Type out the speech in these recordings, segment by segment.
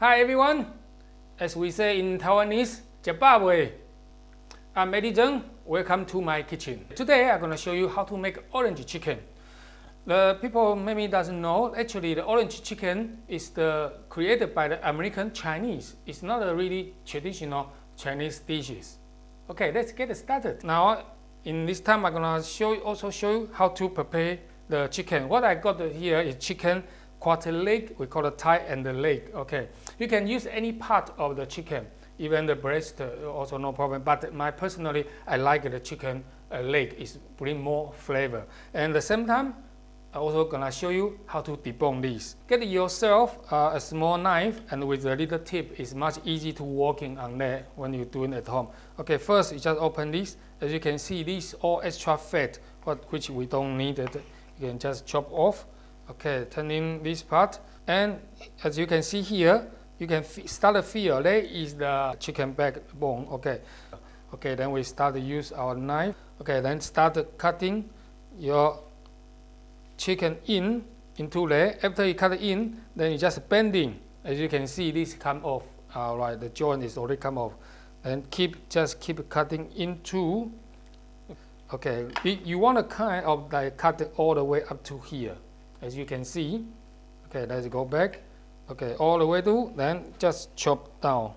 Hi everyone, as we say in Taiwanese, Zimbabwe. I'm Eddy Tseng. Welcome to my kitchen. Today I'm going to show you how to make orange chicken. The people maybe doesn't know, actually the orange chicken is created by the American Chinese. It's not a really traditional Chinese dishes. Okay, let's get started. Now, in this time I'm going to also show you how to prepare the chicken. What I got here is chicken quarter leg, we call it thigh and the leg. Okay, you can use any part of the chicken, even the breast, also no problem. But personally, I like the chicken leg. It bring more flavor. And at the same time, I'm also gonna show you how to debone this. Get yourself a small knife, and with a little tip, it's much easy to working on there when you're doing at home. Okay, first you just open this. As you can see, this all extra fat, which we don't need it. You can just chop off. Okay, turn in this part, and as you can see here, you can start to feel there is the chicken backbone. Okay, then we start to use our knife. Okay, then start cutting your chicken into there. After you cut it in, then you just bending. As you can see, this come off. Alright, the joint is already come off. And just keep cutting into. Okay, you want to kind of like cut it all the way up to here. As you can see, okay, let's go back. Okay, all the way to, then just chop down.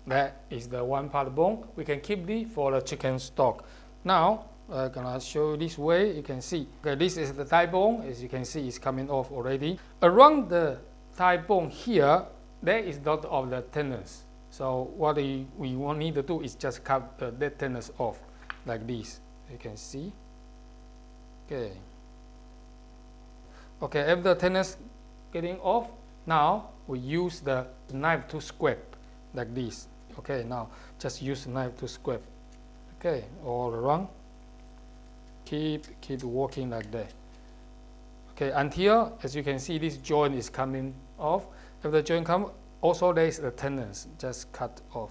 That is the one part bone. We can keep this for the chicken stock. Now, I'm gonna show you this way. You can see, okay, this is the thigh bone. As you can see, it's coming off already. Around the thigh bone here, there is a lot of the tendons. So what we need to do is just cut the dead tendons off, like this. You can see. Okay. Okay, after the tendons getting off, now we use the knife to scrape like this. Okay, now just use the knife to scrape. Okay, all around. Keep working like that. Okay, until, as you can see, this joint is coming off. If the joint comes, also there is the tendons. Just cut off.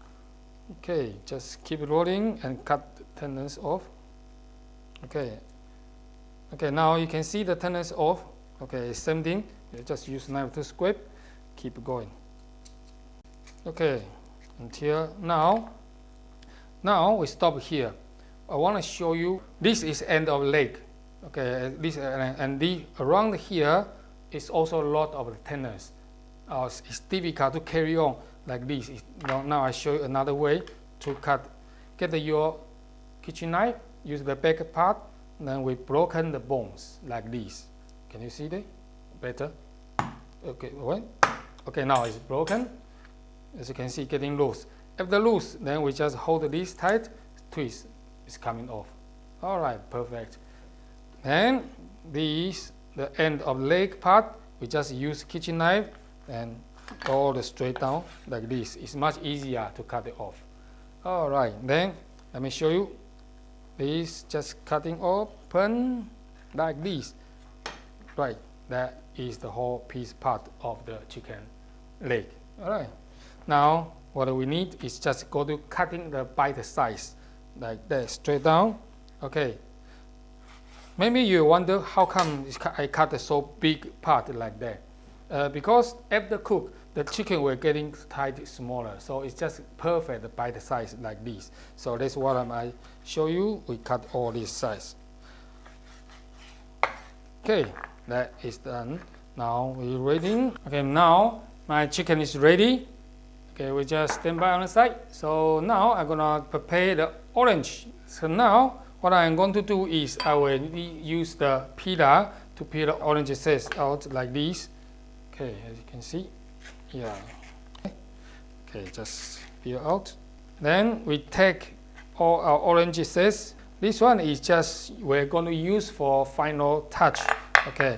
Okay, just keep rolling and cut the tendons off. Okay. Okay, now you can see the tendons off. Okay, same thing. You just use knife to scrape. Keep going. Okay, until now. Now we stop here. I want to show you. This is end of leg. Okay, this and the around here is also a lot of tendons. It's difficult to carry on like this. Now I show you another way to cut. Get your kitchen knife. Use the back part. Then we broken the bones like this. Can you see that? Better. Okay, wait. Okay, now it's broken. As you can see, getting loose. After loose, then we just hold this tight, twist. It's coming off. All right, perfect. Then this, the end of leg part, we just use kitchen knife and go straight down like this. It's much easier to cut it off. All right, then let me show you. This just cutting open like this. Right, that is the whole piece part of the chicken leg. All right. Now, what we need is just go to cutting the bite size, like that, straight down. Okay. Maybe you wonder how come I cut a so big part like that. Because after cook, the chicken will getting tight smaller, so it's just perfect bite size like this. So that's what I show you. We cut all this size. Okay. That is done. Now we're waiting. Okay, now my chicken is ready. Okay, we just stand by on the side. So now I'm gonna prepare the orange. So now what I'm going to do is I will use the peeler to peel the orange zest out like this. Okay, as you can see. Yeah. Okay, just peel out. Then we take all our orange zest. This one is just we're going to use for final touch. Okay,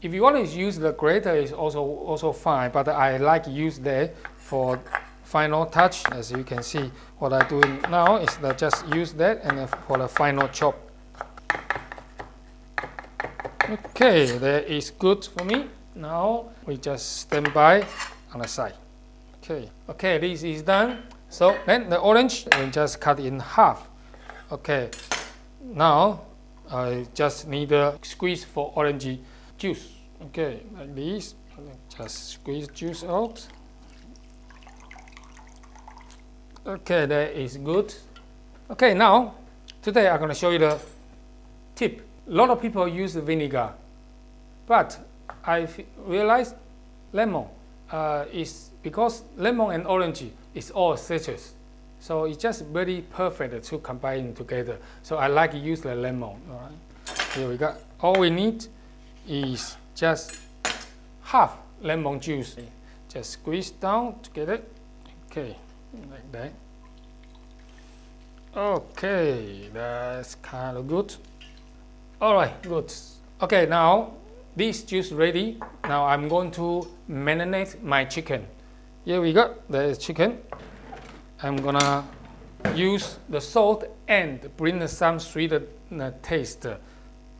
if you want to use the grater, is also fine, but I like to use that for final touch. As you can see, what I'm doing now is that just use that and then for the final chop. Okay, that is good for me. Now we just stand by on the side. Okay, this is done. So then the orange we just cut in half. Okay, now I just need a squeeze for orange juice. Okay, like this. Just squeeze juice out. Okay, that is good. Okay, now today I'm going to show you the tip. A lot of people use vinegar, but I realized lemon is because lemon and orange is all citrus, so it's just very perfect to combine together. So I like to use the lemon. All right, here we go. All we need is just half lemon juice. Just squeeze down together. Okay, like that. Okay, that's kind of good. All right, good. Okay, now this juice ready. Now I'm going to marinate my chicken. Here we go. There is chicken. I'm gonna use the salt and bring some sweet taste.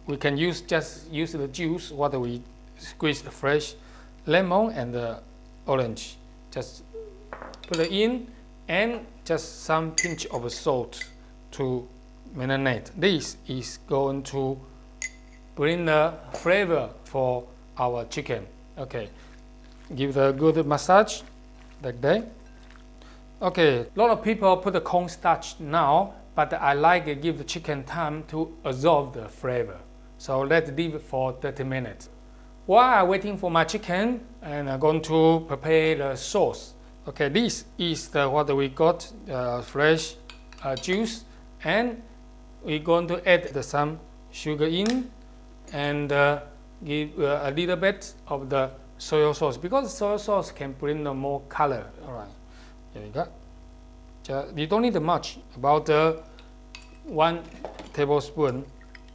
We can use the juice what we squeeze the fresh lemon and the orange. Just put it in and just some pinch of salt to marinate. This is going to bring the flavor for our chicken. Okay, give it a good massage like that. Okay, a lot of people put the cornstarch now, but I like to give the chicken time to absorb the flavor. So let's leave it for 30 minutes. While I'm waiting for my chicken, and I'm going to prepare the sauce. Okay, this is what we got, fresh juice, and we're going to add some sugar in and give a little bit of the soy sauce, because soy sauce can bring more color. All right, here we go. You don't need much, about 1 tablespoon.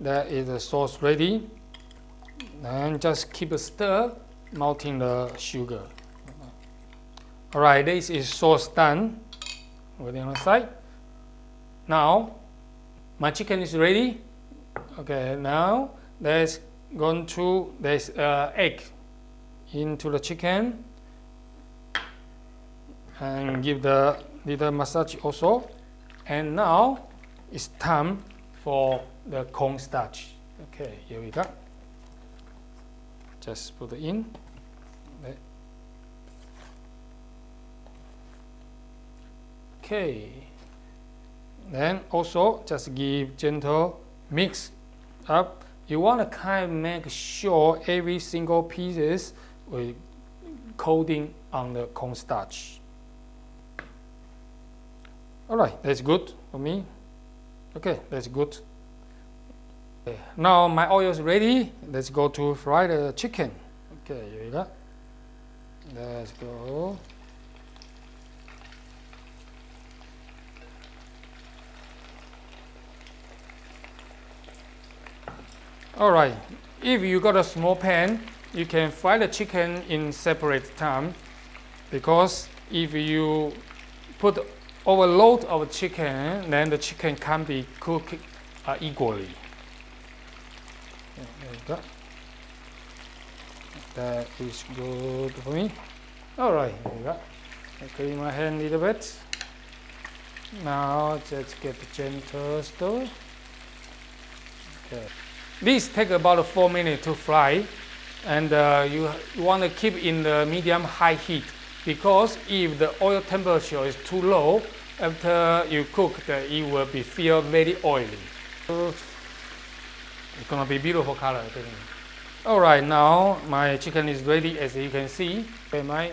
There is the sauce ready, and just keep a stir, melting the sugar. All right, this is sauce done. Waiting on the side. Now my chicken is ready. Okay, now there's egg into the chicken and give the little massage also. And now it's time for the cornstarch. Okay, here we go. Just put it in. Okay, then also just give gentle mix up. You want to kind of make sure every single pieces with coating on the cornstarch. All right, that's good for me. Okay, that's good. Okay, now my oil is ready. Let's go to fry the chicken. Okay, here we go. Let's go. Alright, if you got a small pan, you can fry the chicken in separate time, because if you put overload of chicken, then the chicken can't be cooked equally. There you go. That is good for me. Alright, here we go. I clean my hand a little bit. Now just get the gentle stir. Okay. This takes about 4 minutes to fry, and you want to keep in the medium-high heat, because if the oil temperature is too low, after you cook, it will feel very oily. It's gonna be beautiful color. All right, now my chicken is ready, as you can see. Okay, my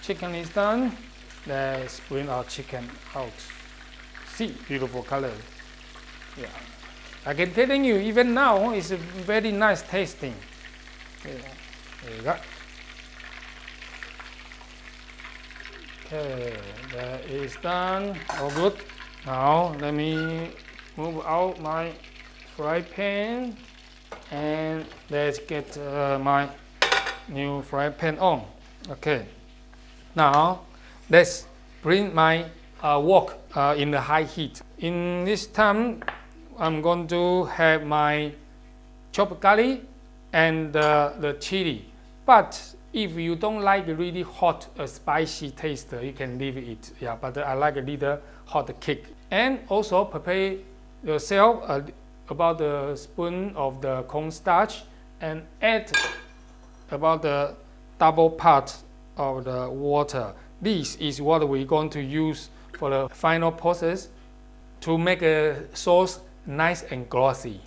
chicken is done. Let's bring our chicken out. See, beautiful color. Yeah. I can tell you, even now, it's very nice tasting. There you go. Okay, that is done. All good. Now let me move out my fry pan, and let's get my new fry pan on. Okay. Now let's bring my wok in the high heat. In this time, I'm going to have my chopped garlic and the chili. But if you don't like really hot, spicy taste, you can leave it. Yeah, but I like a little hot kick. And also prepare yourself about a spoon of the cornstarch and add about the double part of the water. This is what we're going to use for the final process to make a sauce nice and glossy.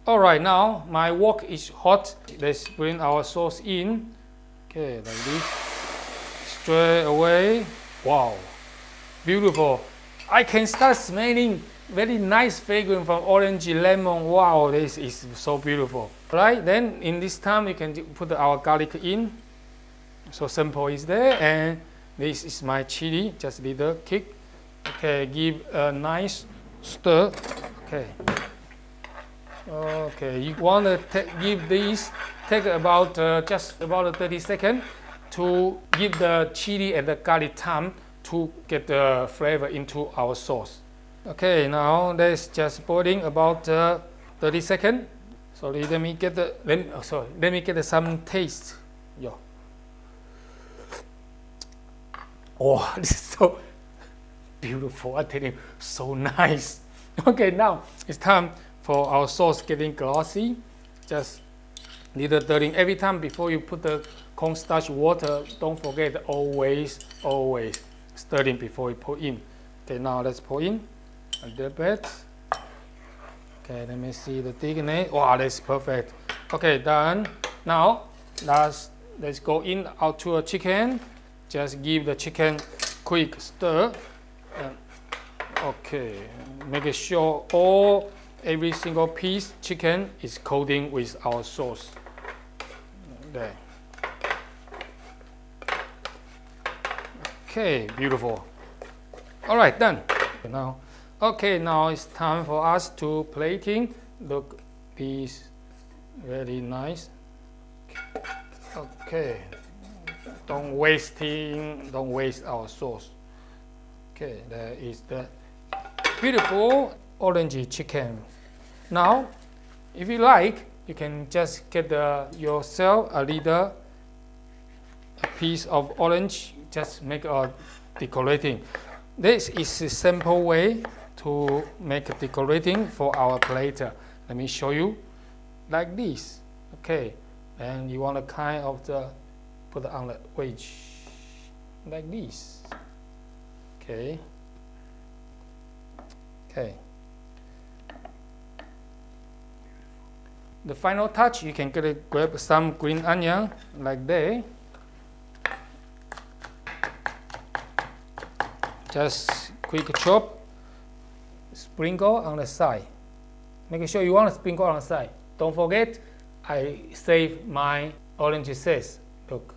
Alright, now my wok is hot. Let's bring our sauce in. Okay, like this. Straight away. Wow, beautiful. I can start smelling very nice fragrance from orange, lemon. Wow, this is so beautiful. Right, then in this time we can put our garlic in. So simple is there, and this is my chili, just little kick. Okay, give a nice stir. Okay. Okay, you want to give this, take about just about 30 seconds to give the chili and the garlic time to get the flavor into our sauce. Okay, now let's just boiling about 30 seconds. So let me get the let me get some taste. Yo. Oh, this is so beautiful. I tell you, so nice. Okay, now it's time for our sauce getting glossy. Just little stirring every time before you put the cornstarch water. Don't forget always stirring before you put in. Okay, now let's put in a little bit. Okay, let me see the thickness. Wow, that's perfect. Okay, done. Now let's go in out to a chicken. Just give the chicken quick stir. Okay, make sure every single piece chicken is coating with our sauce. There. Okay, beautiful. All right, done. Now, okay, now it's time for us to plating. Look, this very nice. Okay, don't waste our sauce. Okay, there is the beautiful orange chicken. Now, if you like, you can just get yourself a piece of orange. Just make a decorating. This is a simple way to make a decorating for our plate. Let me show you, like this. Okay, and you want to kind of put it on the wedge, like this. Okay. Okay. The final touch, you can grab some green onion like that. Just quick chop, sprinkle on the side. Make sure you want to sprinkle on the side. Don't forget, I save my orange zest. Look,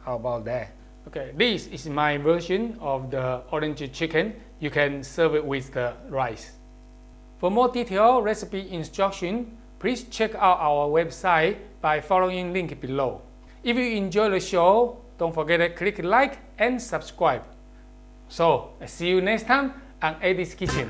how about that? Okay, this is my version of the orange chicken. You can serve it with the rice. For more detailed recipe instruction, please check out our website by following link below. If you enjoy the show, don't forget to click like and subscribe. So, see you next time on Eddy's Kitchen.